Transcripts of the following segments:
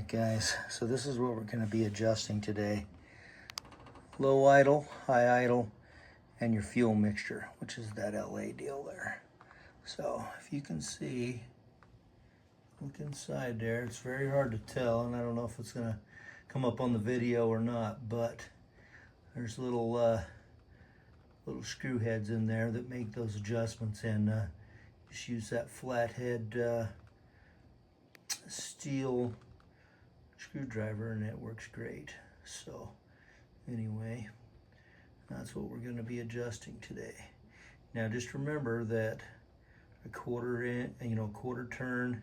Alright guys, so this is what we're going to be adjusting today. Low idle, high idle, and your fuel mixture, which is that LA deal there. So if you can see, look inside there, it's very hard to tell, and I don't know if it's going to come up on the video or not, but there's little screw heads in there that make those adjustments, and just use that flathead Stihl screwdriver and it works great. So anyway, that's what we're going to be adjusting today. Now just remember that a quarter turn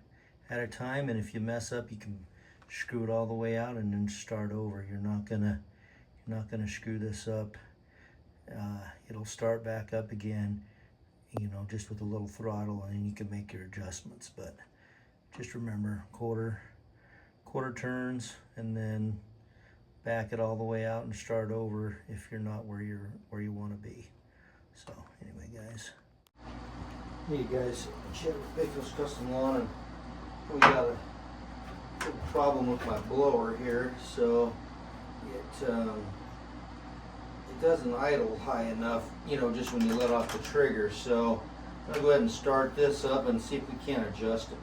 at a time, and if you mess up you can screw it all the way out and then start over. You're not gonna screw this up. It'll start back up again, just with a little throttle, and then you can make your adjustments. But just remember, quarter turns, and then back it all the way out and start over if you're not where you want to be. So anyway, guys. Hey guys, BAKO'S Custom Lawn, and we got a little problem with my blower here. So it doesn't idle high enough, just when you let off the trigger. So I'm gonna go ahead and start this up and see if we can't adjust it.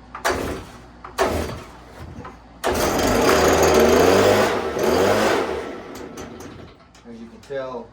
As you can tell,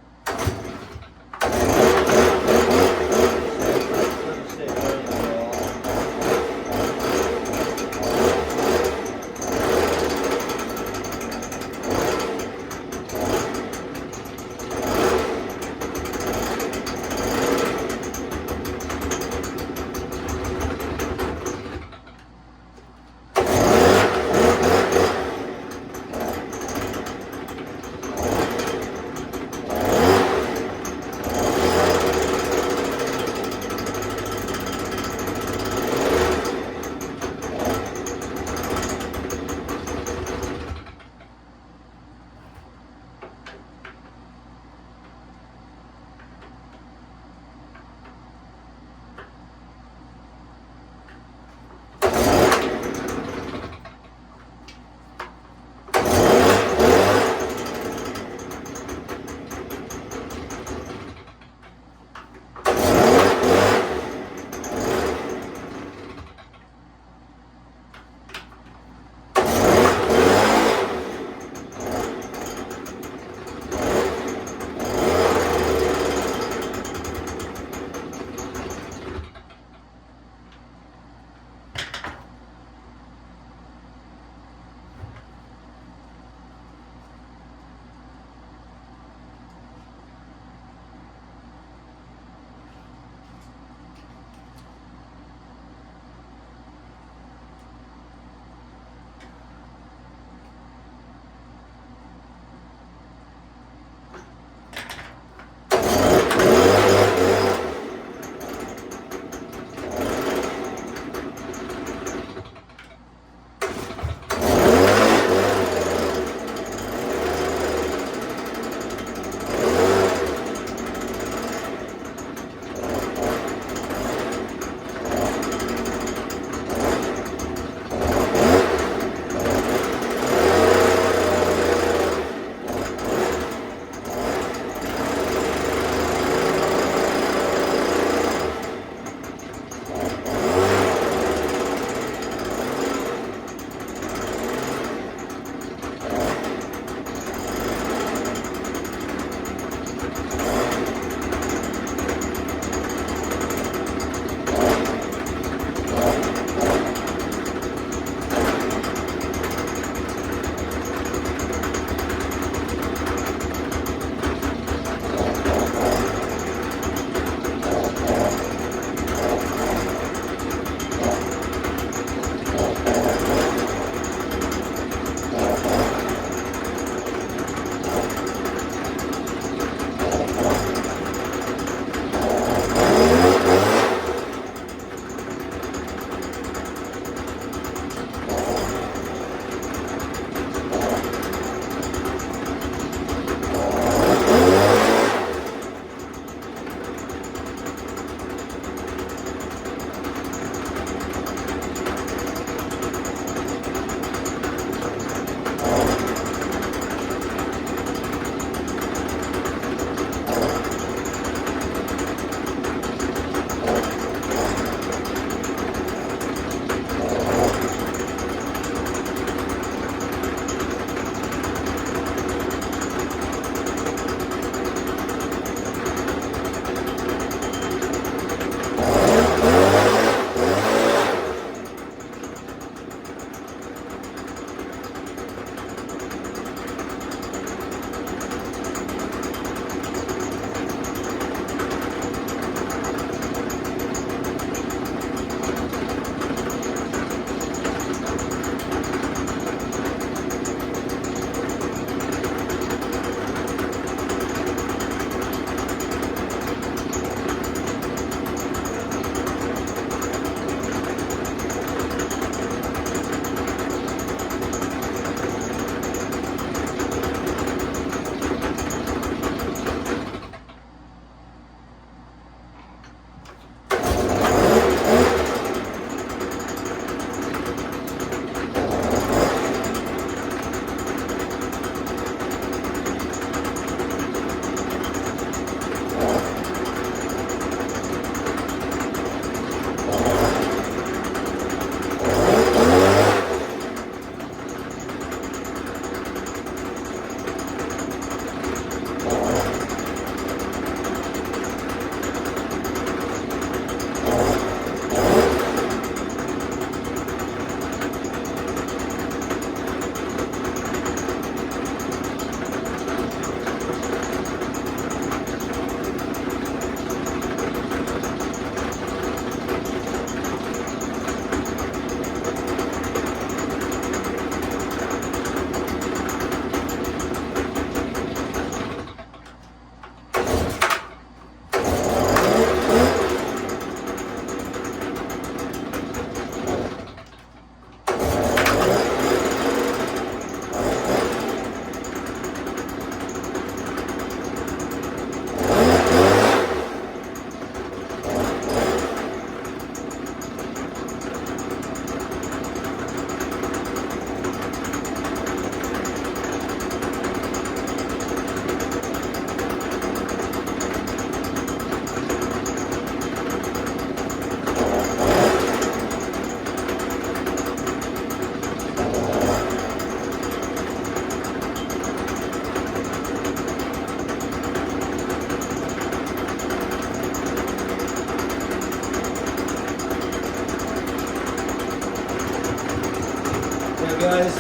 Yeah, guys,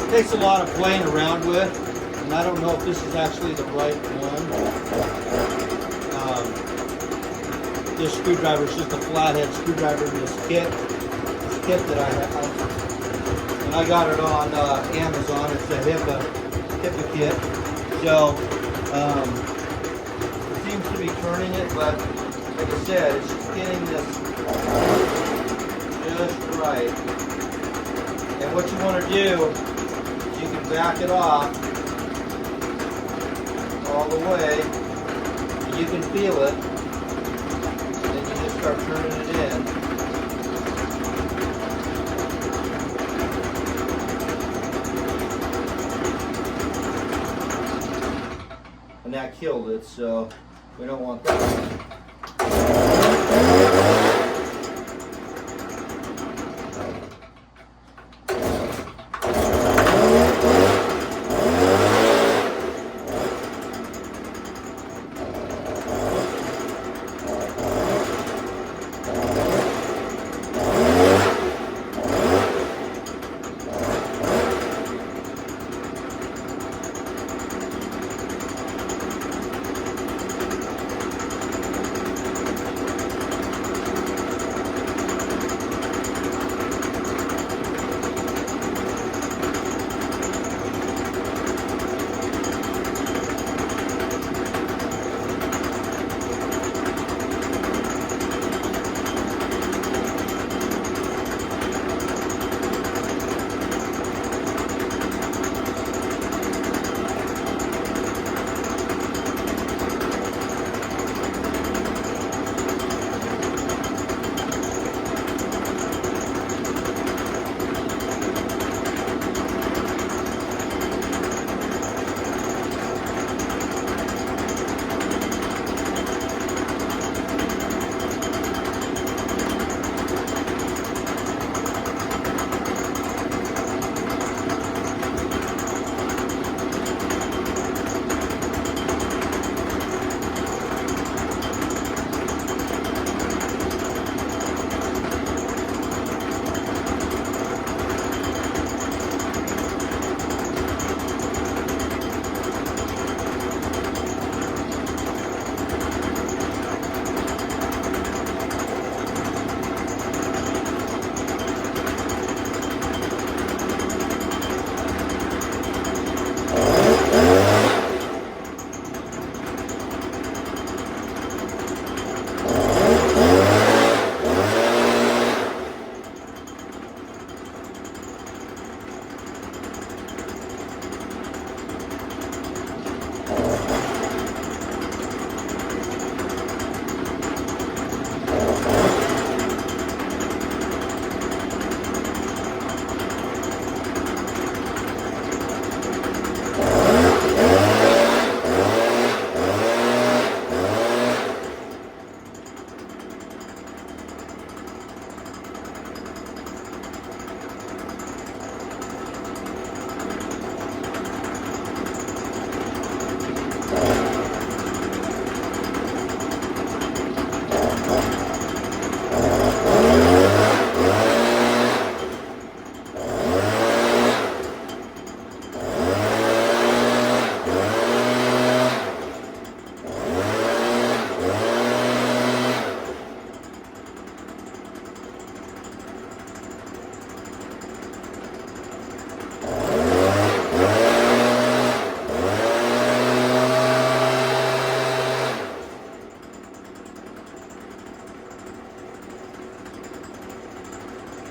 it takes a lot of playing around with, and I don't know if this is actually the right one. This screwdriver is just a flathead screwdriver in this kit that I have. And I got it on Amazon. It's a HIPAA kit. So, it seems to be turning it, but like I said, it's just getting this just right. And what you want to do is you can back it off all the way. You can feel it. And you just start turning it in. And that killed it, so we don't want that.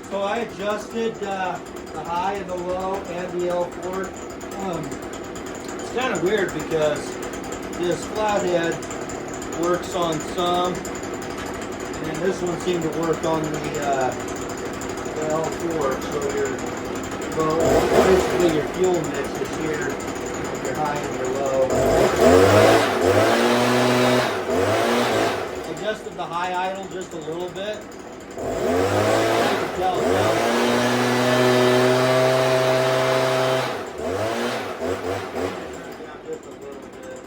So I adjusted the high and the low and the L4. It's kind of weird because this flathead works on some, and this one seemed to work on the L4. So basically your fuel mix is here, your high and your low. Adjusted the high idle just a little bit. You can tell it's just a little bit.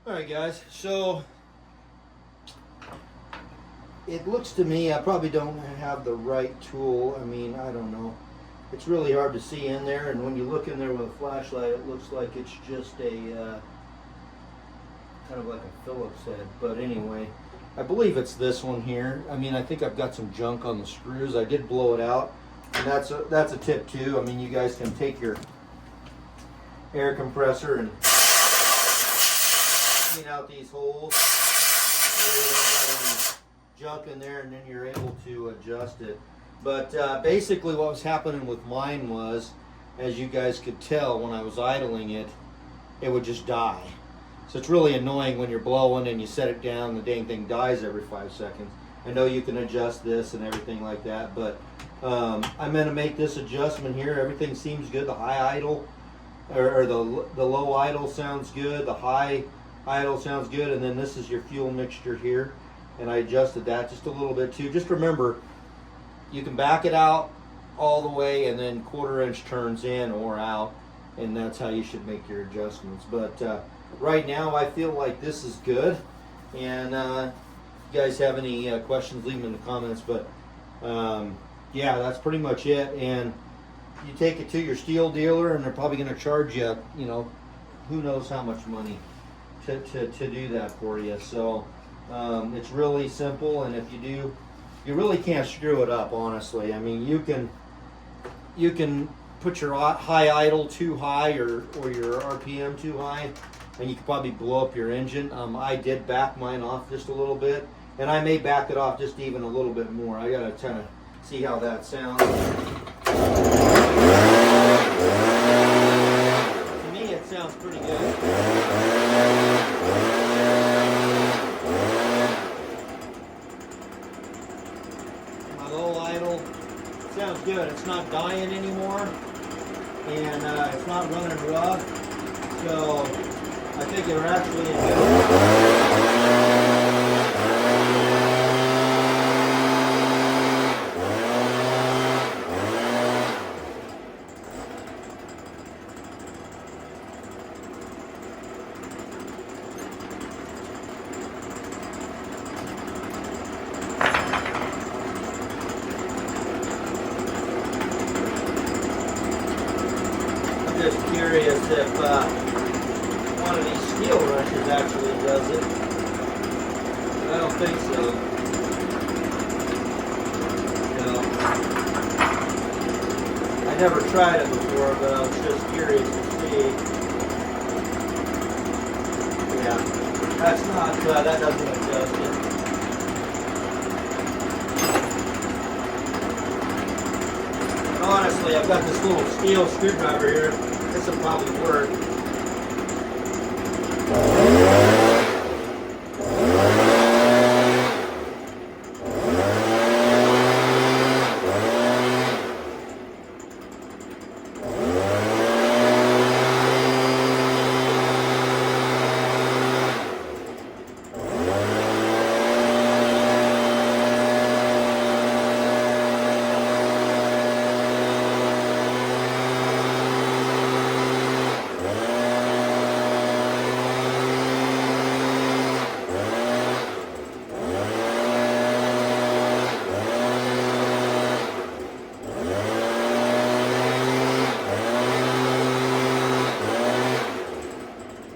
Alright guys, so it looks to me, I probably don't have the right tool. I mean, I don't know. It's really hard to see in there, and when you look in there with a flashlight, it looks like it's just a kind of like a Phillips head. But anyway, I believe it's this one here. I mean, I think I've got some junk on the screws. I did blow it out, and that's a tip too. I mean, you guys can take your air compressor and clean out these holes so you don't got any junk in there, and then you're able to adjust it. But basically what was happening with mine was, as you guys could tell when I was idling it, it would just die. So it's really annoying when you're blowing and you set it down, the dang thing dies every 5 seconds. I know you can adjust this and everything like that, but I'm going to make this adjustment here. Everything seems good. The high idle, or the low idle sounds good. The high idle sounds good. And then this is your fuel mixture here. And I adjusted that just a little bit too. Just remember, you can back it out all the way and then 1/4 inch turns in or out. And that's how you should make your adjustments. But right now I feel like this is good. And if you guys have any questions, leave them in the comments. But yeah, that's pretty much it. And you take it to your Stihl dealer and they're probably going to charge you, you know, who knows how much money to do that for you. So it's really simple, and if you do, you really can't screw it up, honestly. I mean, you can put your high idle too high or your RPM too high, and you could probably blow up your engine. I did back mine off just a little bit, and I may back it off just even a little bit more. I gotta kind of see how that sounds. To me, it sounds pretty good. Sounds good. It's not dying anymore, and it's not running rough, so I think they're actually in just curious if one of these steel wrenches actually does it. I don't think so. No. I never tried it before, but I was just curious to see. Yeah, that's not, that doesn't adjust it. Honestly, I've got this little Stihl screwdriver here. This will probably work.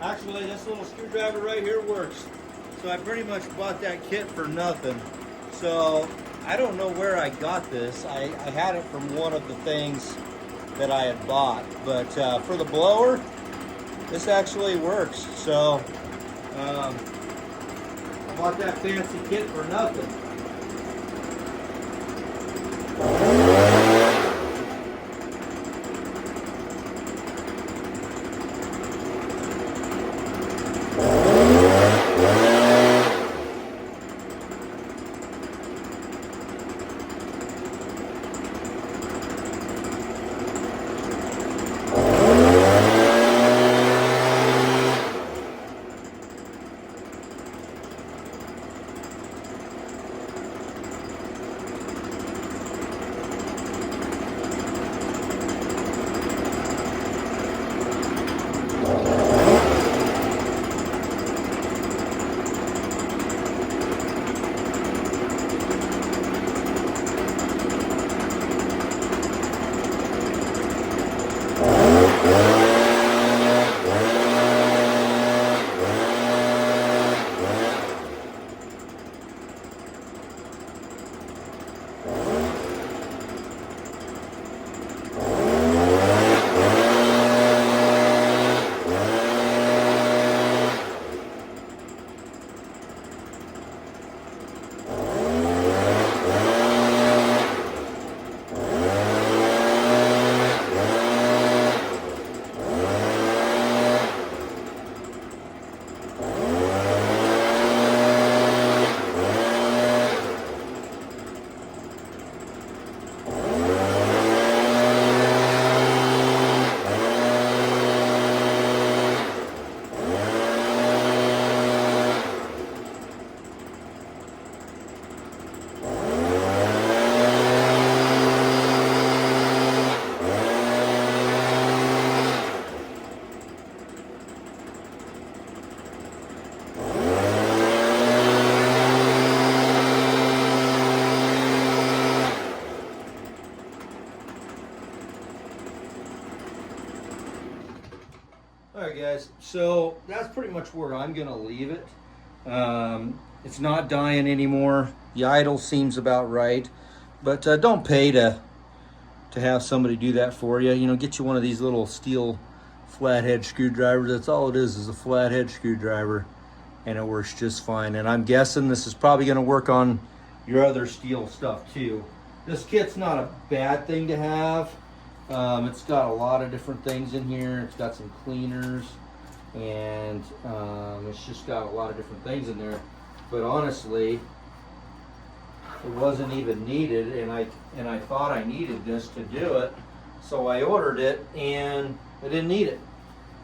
Actually, this little screwdriver right here works. So I pretty much bought that kit for nothing. So I don't know where I got this. I had it from one of the things that I had bought. But for the blower, this actually works. So I bought that fancy kit for nothing. So that's pretty much where I'm gonna leave it. It's not dying anymore. The idle seems about right, but don't pay to have somebody do that for you. You know, get you one of these little Stihl flathead screwdrivers. That's all it is a flathead screwdriver, and it works just fine. And I'm guessing this is probably gonna work on your other Stihl stuff too. This kit's not a bad thing to have. It's got a lot of different things in here. It's got some cleaners, and it's just got a lot of different things in there. But honestly, it wasn't even needed, and I thought I needed this to do it, so I ordered it, and I didn't need it.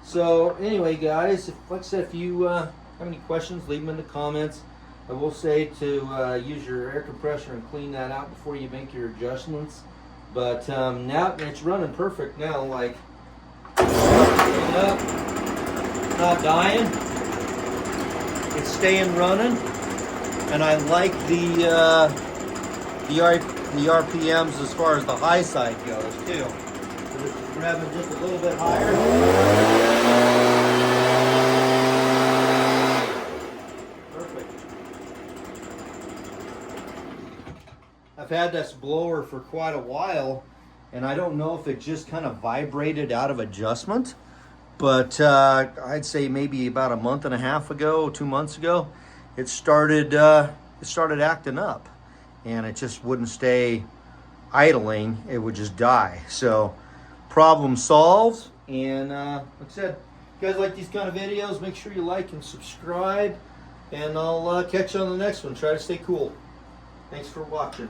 So anyway, guys, like I said, if you have any questions, leave them in the comments. I will say to use your air compressor and clean that out before you make your adjustments. But now it's running perfect now. Like, up, not dying. It's staying running, and I like the RPMs as far as the high side goes too. So it's revving just a little bit higher. Perfect. I've had this blower for quite a while, and I don't know if it just kind of vibrated out of adjustment, but I'd say maybe about a month and a half ago, 2 months ago, it started acting up, and it just wouldn't stay idling. It would just die. So problem solved. And like I said, if you guys like these kind of videos, make sure you like and subscribe, and I'll catch you on the next one. Try to stay cool. Thanks for watching.